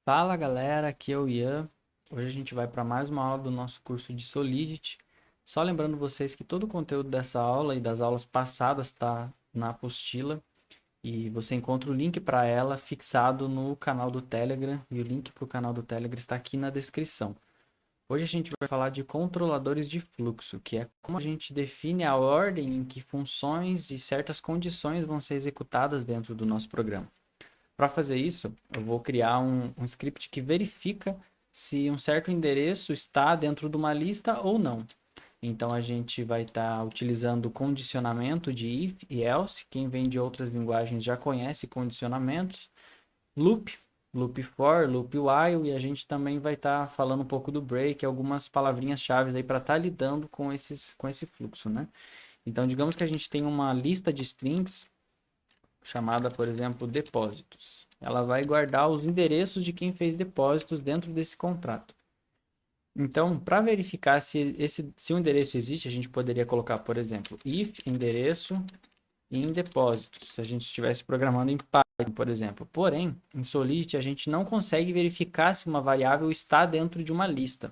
Fala galera, aqui é o Ian. Hoje a gente vai para mais uma aula do nosso curso de Solidity. Só lembrando vocês que todo o conteúdo dessa aula e das aulas passadas está na apostila e você encontra o link para ela fixado no canal do Telegram e o link para o canal do Telegram está aqui na descrição. Hoje a gente vai falar de controladores de fluxo, que é como a gente define a ordem em que funções e certas condições vão ser executadas dentro do nosso programa. Para fazer isso, eu vou criar um script que verifica se um certo endereço está dentro de uma lista ou não. Então a gente vai estar utilizando condicionamento de if e else. Quem vem de outras linguagens já conhece condicionamentos. Loop, loop for, loop while, e a gente também vai estar falando um pouco do break, algumas palavrinhas-chave aí para estar lidando com esse fluxo, né? Então digamos que a gente tem uma lista de strings chamada, por exemplo, depósitos. Ela vai guardar os endereços de quem fez depósitos dentro desse contrato. Então, para verificar se o endereço existe, a gente poderia colocar, por exemplo, if endereço em depósitos, se a gente estivesse programando em Python, por exemplo. Porém, em Solidity, a gente não consegue verificar se uma variável está dentro de uma lista.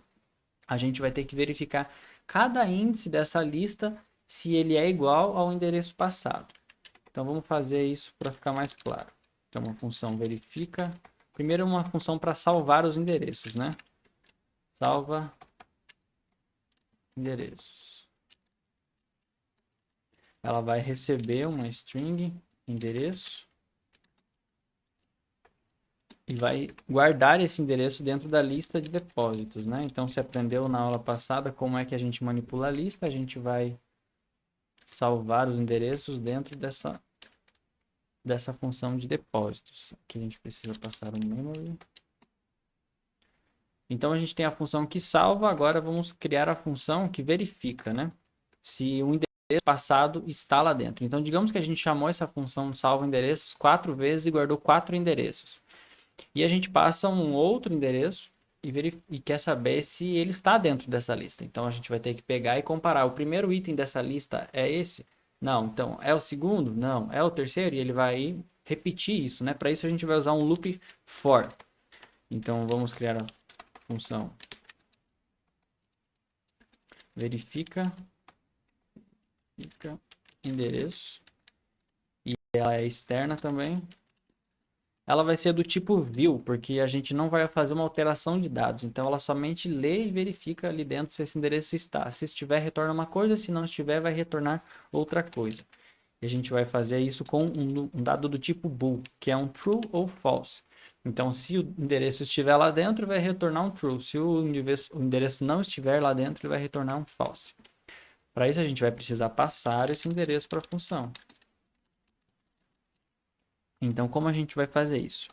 A gente vai ter que verificar cada índice dessa lista se ele é igual ao endereço passado. Então vamos fazer isso para ficar mais claro. Então uma função verifica. Primeiro uma função para salvar os endereços, né? Salva endereços. Ela vai receber uma string endereço e vai guardar esse endereço dentro da lista de depósitos, né? Então você aprendeu na aula passada como é que a gente manipula a lista, a gente vai salvar os endereços dentro dessa função de depósitos. Aqui a gente precisa passar um memory. Então a gente tem a função que salva, agora vamos criar a função que verifica, né? Se o endereço passado está lá dentro. Então digamos que a gente chamou essa função salva endereços 4 vezes e guardou 4 endereços. E a gente passa um outro endereço e quer saber se ele está dentro dessa lista. Então a gente vai ter que pegar e comparar. O primeiro item dessa lista é esse? Não. Então é o segundo? Não. É o terceiro? E ele vai repetir isso, né? Para isso a gente vai usar um loop for. Então vamos criar a função verifica endereço e ela é externa também. Ela vai ser do tipo view, porque a gente não vai fazer uma alteração de dados. Então ela somente lê e verifica ali dentro se esse endereço está. Se estiver, retorna uma coisa, se não estiver, vai retornar outra coisa. E a gente vai fazer isso com um dado do tipo bool, que é um true ou false. Então, se o endereço estiver lá dentro, vai retornar um true. Se o endereço não estiver lá dentro, ele vai retornar um false. Para isso, a gente vai precisar passar esse endereço para a função. Então, como a gente vai fazer isso?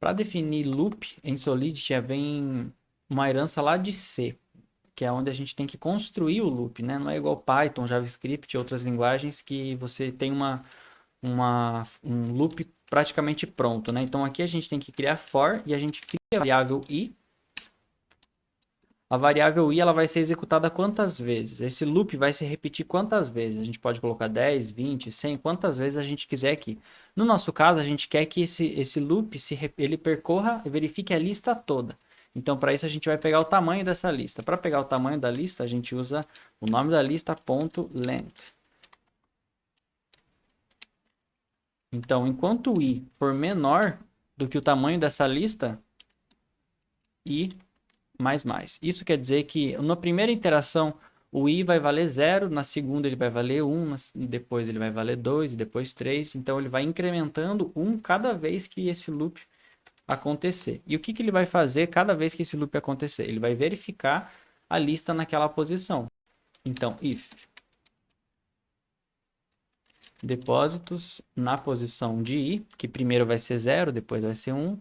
Para definir loop em Solidity, vem uma herança lá de C, que é onde a gente tem que construir o loop, né? Não é igual Python, JavaScript e outras linguagens que você tem um loop praticamente pronto, né? Então, aqui a gente tem que criar for e a gente cria a variável i. A variável i ela vai ser executada quantas vezes? Esse loop vai se repetir quantas vezes? A gente pode colocar 10, 20, 100, quantas vezes a gente quiser aqui. No nosso caso, a gente quer que esse loop ele percorra e verifique a lista toda. Então, para isso, a gente vai pegar o tamanho dessa lista. Para pegar o tamanho da lista, a gente usa o nome da lista .length. Então, enquanto o i for menor do que o tamanho dessa lista, i mais. Isso quer dizer que na primeira interação o i vai valer 0, na segunda ele vai valer 1, depois ele vai valer 2 e depois 3. Então ele vai incrementando 1 cada vez que esse loop acontecer. E o que ele vai fazer cada vez que esse loop acontecer? Ele vai verificar a lista naquela posição. Então, if depósitos na posição de i, que primeiro vai ser 0, depois vai ser 1,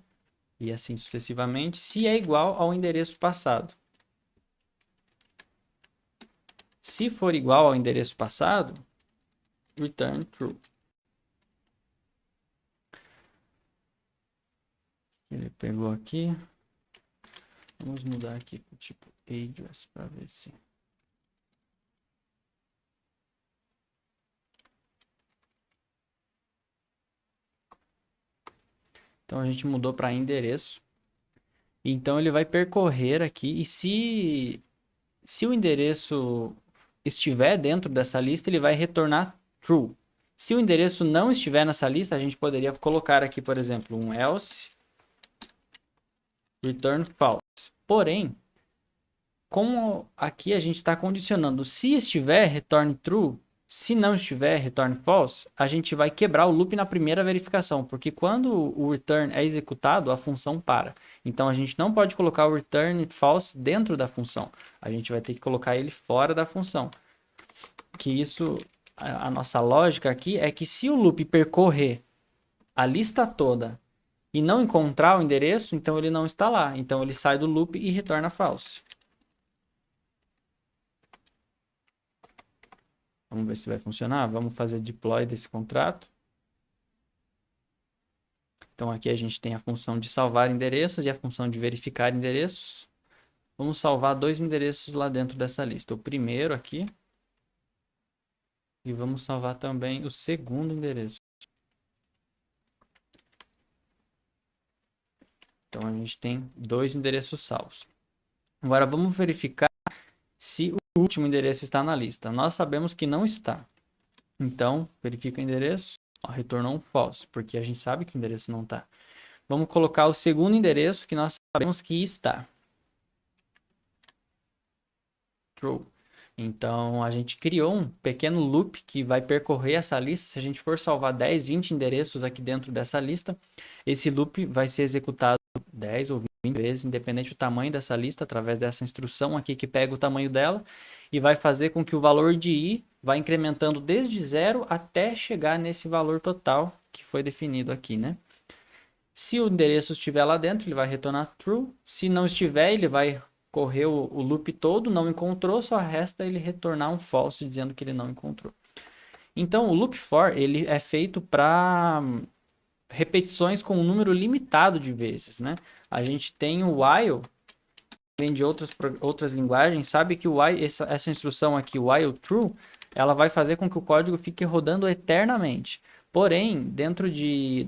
e assim sucessivamente, se é igual ao endereço passado. Se for igual ao endereço passado, return true. Ele pegou aqui. Vamos mudar aqui para o tipo address para ver se... Então a gente mudou para endereço. Então ele vai percorrer aqui e se o endereço estiver dentro dessa lista, ele vai retornar true. Se o endereço não estiver nessa lista, a gente poderia colocar aqui, por exemplo, um else return false. Porém, como aqui a gente está condicionando, se estiver, retorne true, se não estiver, retorne false, a gente vai quebrar o loop na primeira verificação, porque quando o return é executado, a função para. Então a gente não pode colocar o return false dentro da função. A gente vai ter que colocar ele fora da função. Que isso, a nossa lógica aqui é que se o loop percorrer a lista toda e não encontrar o endereço, então ele não está lá. Então ele sai do loop e retorna false. Vamos ver se vai funcionar. Vamos fazer deploy desse contrato. Então aqui a gente tem a função de salvar endereços e a função de verificar endereços. Vamos salvar 2 endereços lá dentro dessa lista. O primeiro aqui. E vamos salvar também o segundo endereço. Então a gente tem 2 endereços salvos. Agora vamos verificar se o último endereço está na lista. Nós sabemos que não está. Então, verifica o endereço. Ó, retornou um false, porque a gente sabe que o endereço não está. Vamos colocar o segundo endereço que nós sabemos que está. True. Então, a gente criou um pequeno loop que vai percorrer essa lista. Se a gente for salvar 10, 20 endereços aqui dentro dessa lista, esse loop vai ser executado 10 ou 20 vezes, independente do tamanho dessa lista, através dessa instrução aqui que pega o tamanho dela e vai fazer com que o valor de i vá incrementando desde 0 até chegar nesse valor total que foi definido aqui, né? Se o endereço estiver lá dentro, ele vai retornar true. Se não estiver, ele vai correr o loop todo, não encontrou, só resta ele retornar um false dizendo que ele não encontrou. Então, o loop for ele é feito para repetições com um número limitado de vezes, né? A gente tem o while, além de outras linguagens, sabe que o while, essa instrução aqui, while true, ela vai fazer com que o código fique rodando eternamente. Porém, dentro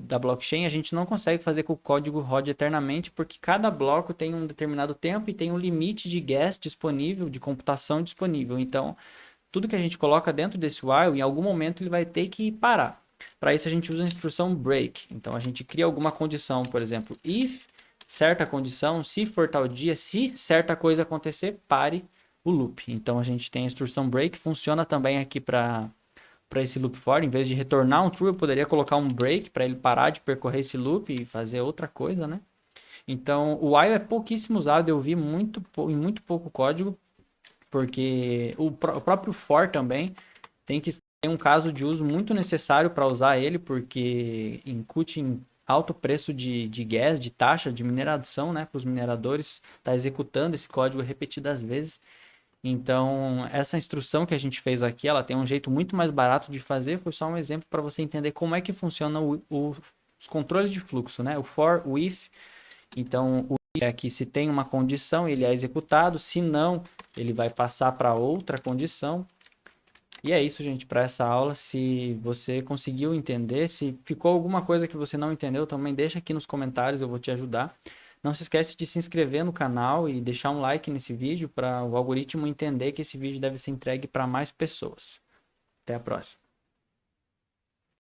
da blockchain, a gente não consegue fazer com que o código rode eternamente, porque cada bloco tem um determinado tempo e tem um limite de gas disponível, de computação disponível. Então, tudo que a gente coloca dentro desse while, em algum momento ele vai ter que parar. Para isso, a gente usa a instrução break. Então, a gente cria alguma condição, por exemplo, if certa condição, se for tal dia, se certa coisa acontecer, pare o loop. Então, a gente tem a instrução break, funciona também aqui para esse loop for. Em vez de retornar um true, eu poderia colocar um break para ele parar de percorrer esse loop e fazer outra coisa, né? Então, o while é pouquíssimo usado, eu vi em muito pouco código, porque o próprio for também tem um caso de uso muito necessário para usar ele, porque incute em alto preço de gas, de taxa de mineração, né, para os mineradores, está executando esse código repetidas vezes. Então, essa instrução que a gente fez aqui, ela tem um jeito muito mais barato de fazer, foi só um exemplo para você entender como é que funciona os controles de fluxo, né? O for, o if. Então, o if é que se tem uma condição, ele é executado, se não, ele vai passar para outra condição. E é isso, gente, para essa aula. Se você conseguiu entender, se ficou alguma coisa que você não entendeu, também deixa aqui nos comentários, eu vou te ajudar. Não se esquece de se inscrever no canal e deixar um like nesse vídeo para o algoritmo entender que esse vídeo deve ser entregue para mais pessoas. Até a próxima.